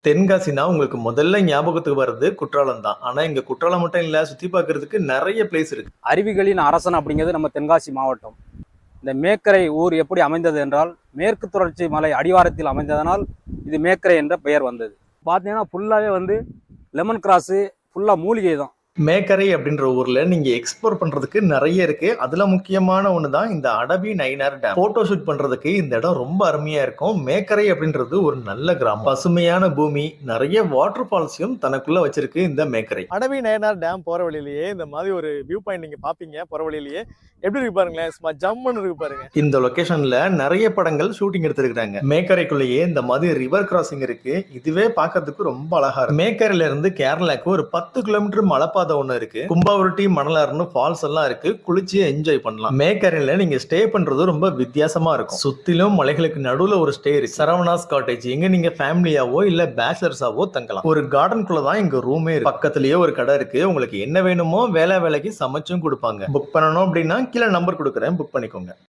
தென்காசினா உங்களுக்கு முதல்ல ஞாபகத்துக்கு வர்றது குற்றாலம் தான். ஆனா இங்க குற்றாலம் மட்டும் இல்ல, சுத்தி பார்க்கறதுக்கு நெறைய பிளேஸ் இருக்கு. அருவிகளின் அரசன் அப்படிங்கிறது நம்ம தென்காசி மாவட்டம். இந்த மேக்கரை ஊர் எப்படி அமைந்தது என்றால், மேற்கு தொடர்ச்சி மலை அடிவாரத்தில் அமைந்ததனால் இது மேக்கரை என்ற பெயர் வந்தது. பார்த்தீங்கன்னா ஃபுல்லாகவே லெமன் கிராஸு, ஃபுல்லாக மூலிகை தான். மேக்கரை அப்படின்ற ஊர்ல நீங்க எக்ஸ்ப்ளோர் பண்றதுக்கு நெறைய இருக்கு. அதுல முக்கியமான ஒண்ணு தான் இந்த Adavi Nainar dam. Photo shoot பண்றதுக்கு இந்த இடம் ரொம்ப அருமையா இருக்கும். மேக்கரை அப்படின்றது ஒரு நல்ல கிராமம். பசுமையான பூமி, நெறைய வாட்டர் ஃபால்ஸையும் தனக்குள்ள வச்சிருக்கு இந்த மேக்கரை. அடவி நயனார் டேம் போற வழியிலேயே இந்த மாதிரி ஒரு வியூ பாயிண்ட் நீங்க பாப்பீங்க. போற வழியிலேயே எப்படி இருக்கு பாருங்களேன், சும்மா ஜம்முன்னு இருக்கு பாருங்க. இந்த லொகேஷன்ல நிறைய படங்கள் ஷூட்டிங் எடுத்திருக்காங்க. மேக்கரைக்குள்ளேயே இந்த மாதிரி ரிவர் கிராசிங் இருக்கு. இதுவே பார்க்கிறதுக்கு ரொம்ப அழகா இருக்கு. மேக்கரையில இருந்து கேரளாக்கு ஒரு 10 கிலோமீட்டர் மலைப்பாதை ஒண்ணு இருக்கு. கும்பாவருட்டி, மணலாறுன்னு ஃபால்ஸ் எல்லாம் இருக்கு. குளிச்சு என்ஜாய் பண்ணலாம். மேக்கரையில நீங்க ஸ்டே பண்றது ரொம்ப வித்தியாசமா இருக்கும். சுத்திலும் மலைகளுக்கு நடுவுல ஒரு ஸ்டே இருக்கு. சரவணாஸ் காட்டேஜ். இங்க நீங்க ஃபேமிலியாவோ இல்ல பேச்சுலர்ஸாவோ தங்கலாம். ஒரு கார்டனுக்குள்ள தான் இங்க ரூமே இருக்கு. பக்கத்துலயே ஒரு கடை இருக்கு. உங்களுக்கு என்ன வேணுமோ வேலைக்கு சமைச்சும் கொடுப்பாங்க. புக் பண்ணணும் அப்படின்னா கீழே நம்பர் கொடுக்குறேன், புக் பண்ணிக்கோங்க.